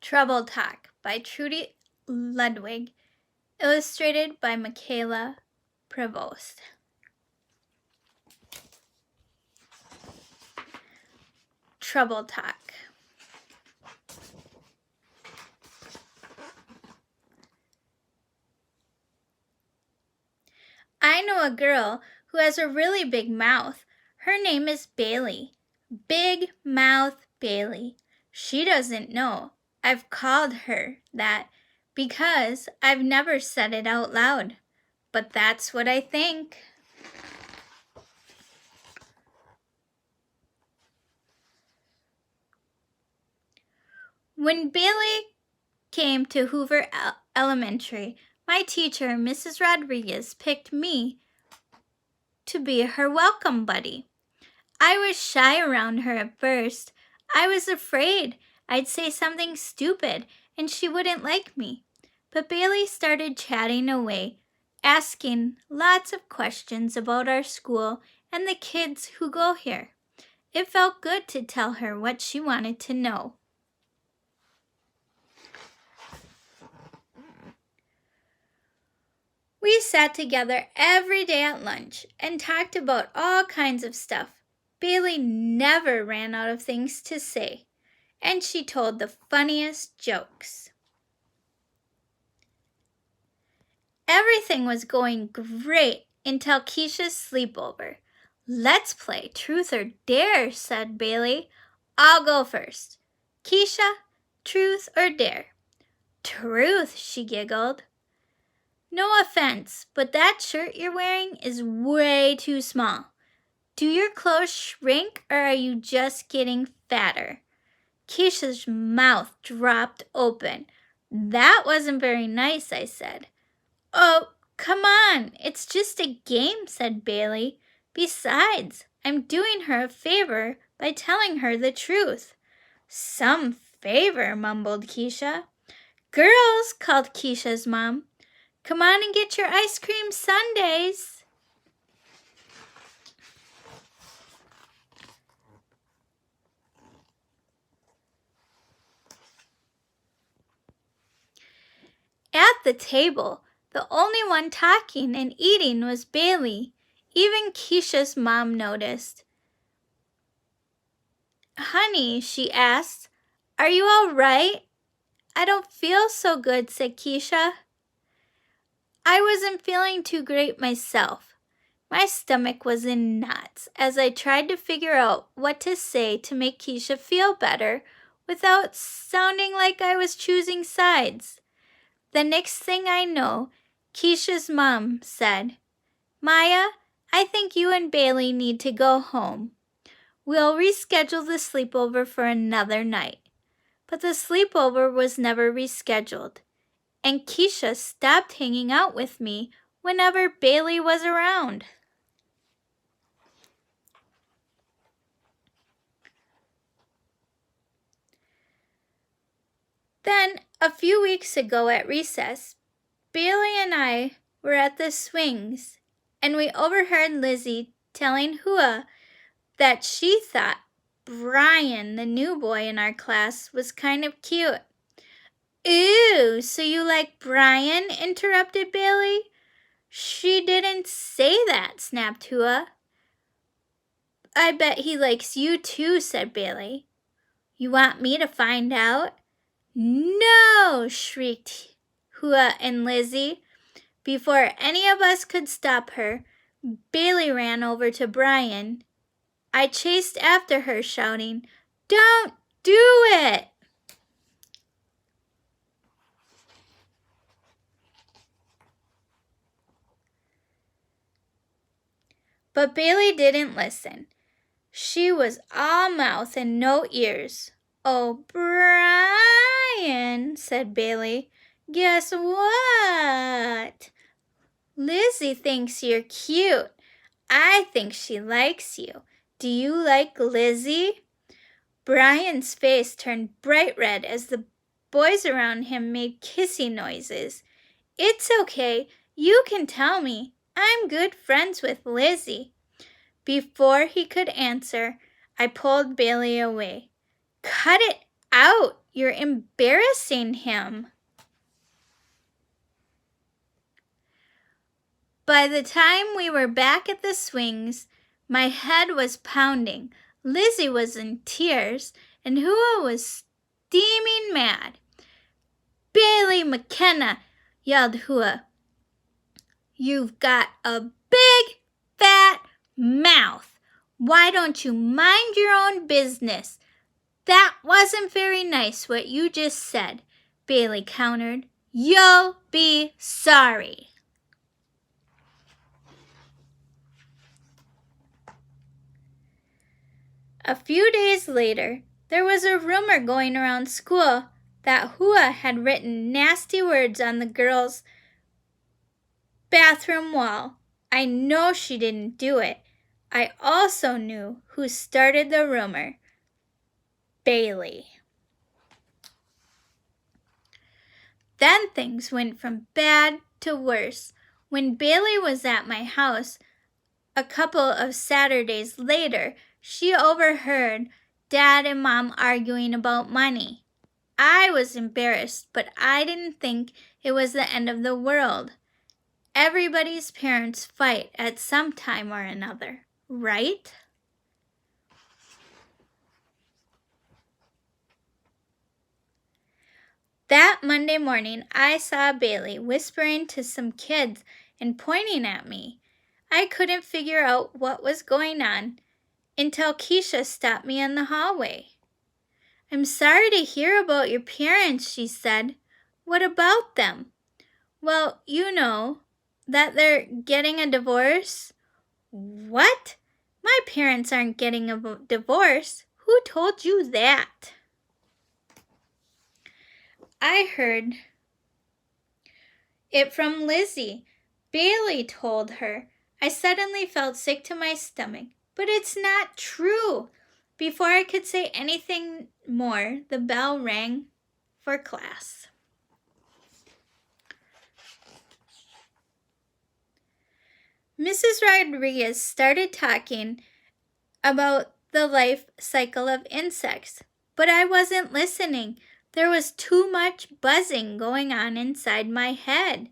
Trouble Talk by Trudy Ludwig, illustrated by Michaela Prevost. Trouble Talk. I know a girl who has a really big mouth. Her name is Bailey. Big Mouth Bailey. She doesn't know I've called her that because I've never said it out loud. But that's what I think. When Bailey came to Hoover Elementary, my teacher, Mrs. Rodriguez, picked me to be her welcome buddy. I was shy around her at first. I was afraid I'd say something stupid and she wouldn't like me. But Bailey started chatting away, asking lots of questions about our school and the kids who go here. It felt good to tell her what she wanted to know. We sat together every day at lunch and talked about all kinds of stuff. Bailey never ran out of things to say, and she told the funniest jokes. Everything was going great until Keisha's sleepover. Let's play Truth or Dare, said Bailey. I'll go first. Keisha, truth or dare? Truth, she giggled. No offense, but that shirt you're wearing is way too small. Do your clothes shrink or are you just getting fatter? Keisha's mouth dropped open. That wasn't very nice, I said. Oh, come on, it's just a game, said Bailey. Besides, I'm doing her a favor by telling her the truth. Some favor, mumbled Keisha. Girls, called Keisha's mom. Come on and get your ice cream sundaes. At the table, the only one talking and eating was Bailey. Even Keisha's mom noticed. Honey, she asked, are you all right? I don't feel so good, said Keisha. I wasn't feeling too great myself. My stomach was in knots as I tried to figure out what to say to make Keisha feel better without sounding like I was choosing sides. The next thing I know, Keisha's mom said, Maya, I think you and Bailey need to go home. We'll reschedule the sleepover for another night. But the sleepover was never rescheduled, and Keisha stopped hanging out with me whenever Bailey was around. Then, a few weeks ago at recess, Bailey and I were at the swings, and we overheard Lizzie telling Hua that she thought Brian, the new boy in our class, was kind of cute. Ooh, so you like Brian? Interrupted Bailey. She didn't say that, snapped Hua. I bet he likes you too, said Bailey. You want me to find out? No, shrieked Hua and Lizzie. Before any of us could stop her, Bailey ran over to Brian. I chased after her, shouting, Don't do it! But Bailey didn't listen. She was all mouth and no ears. Oh, Brian, said Bailey. Guess what? Lizzie thinks you're cute. I think she likes you. Do you like Lizzie? Brian's face turned bright red as the boys around him made kissy noises. It's okay. You can tell me. I'm good friends with Lizzie. Before he could answer, I pulled Bailey away. Cut it out, You're embarrassing him. By the time we were back at the swings, my head was pounding, Lizzie was in tears, and Hua was steaming mad. Bailey McKenna, yelled Hua. You've got a big, fat mouth. Why don't you mind your own business? That wasn't very nice what you just said, Bailey countered. You'll be sorry. A few days later, there was a rumor going around school that Hua had written nasty words on the girls' bathroom wall. I know she didn't do it. I also knew who started the rumor. Bailey. Then things went from bad to worse. When Bailey was at my house a couple of Saturdays later, she overheard Dad and Mom arguing about money. I was embarrassed, but I didn't think it was the end of the world. Everybody's parents fight at some time or another, right? That Monday morning, I saw Bailey whispering to some kids and pointing at me. I couldn't figure out what was going on until Keisha stopped me in the hallway. I'm sorry to hear about your parents, she said. What about them? Well, you know, that they're getting a divorce. What? My parents aren't getting a divorce. Who told you that? I heard it from Lizzie. Bailey told her. I suddenly felt sick to my stomach. But it's not true. Before I could say anything more, the bell rang for class. Mrs. Rodriguez started talking about the life cycle of insects, but I wasn't listening. There was too much buzzing going on inside my head.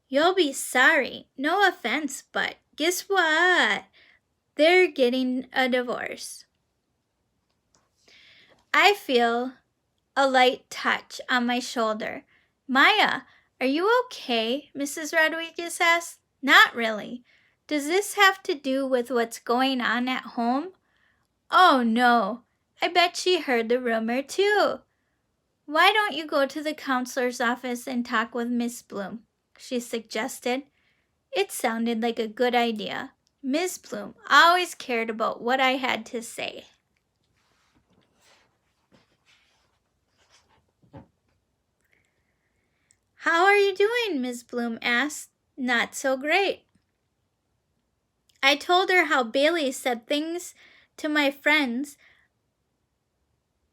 You'll be sorry. No offense, but guess what? They're getting a divorce. I feel a light touch on my shoulder. Maya, are you okay? Mrs. Rodriguez asked. Not really. Does this have to do with what's going on at home? Oh no, I bet she heard the rumor too. Why don't you go to the counselor's office and talk with Miss Bloom? She suggested. It sounded like a good idea. Miss Bloom always cared about what I had to say. How are you doing? Miss Bloom asked. Not so great. I told her how Bailey said things to my friends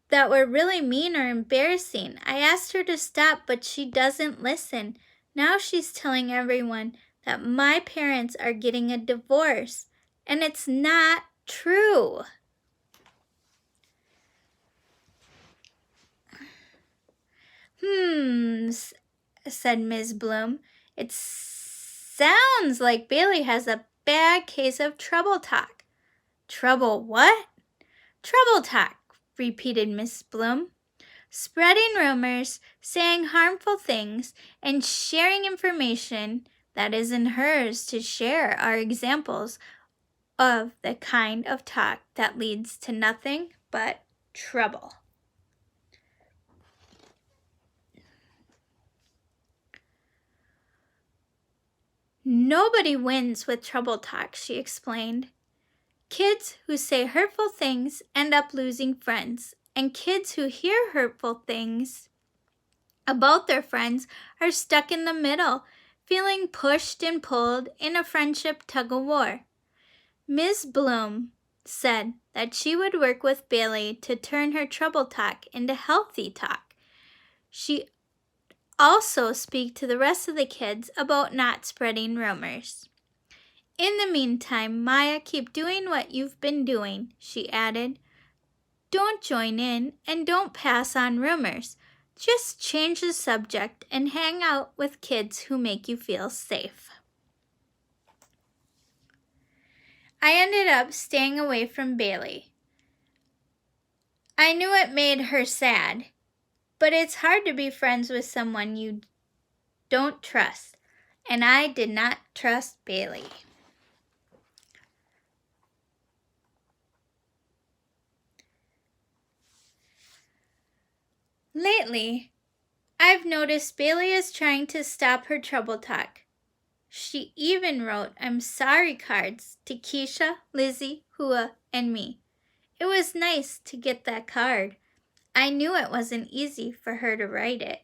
that were really mean or embarrassing. I asked her to stop, but she doesn't listen. Now she's telling everyone that my parents are getting a divorce, and it's not true. Said Ms. Bloom. It sounds like Bailey has a bad case of trouble talk. Trouble what? Trouble talk, repeated Miss Bloom. Spreading rumors, saying harmful things, and sharing information that isn't hers to share are examples of the kind of talk that leads to nothing but trouble. Nobody wins with trouble talk, she explained. Kids who say hurtful things end up losing friends, and kids who hear hurtful things about their friends are stuck in the middle, feeling pushed and pulled in a friendship tug-of-war. Ms. Bloom said that she would work with Bailey to turn her trouble talk into healthy talk. She also speak to the rest of the kids about not spreading rumors. In the meantime, Maya, keep doing what you've been doing, she added. Don't join in and don't pass on rumors. Just change the subject and hang out with kids who make you feel safe. I ended up staying away from Bailey. I knew it made her sad, but it's hard to be friends with someone you don't trust, and I did not trust Bailey. Lately, I've noticed Bailey is trying to stop her trouble talk. She even wrote "I'm sorry" cards to Keisha, Lizzie, Hua, and me. It was nice to get that card. I knew it wasn't easy for her to write it.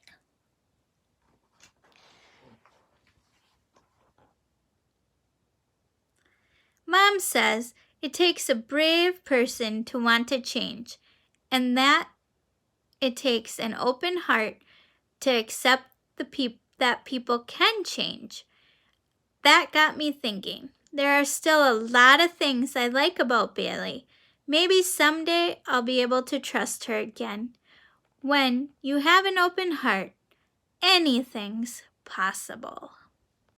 Mom says it takes a brave person to want to change, and that it takes an open heart to accept that people can change. That got me thinking. There are still a lot of things I like about Bailey. Maybe someday I'll be able to trust her again. When you have an open heart, anything's possible.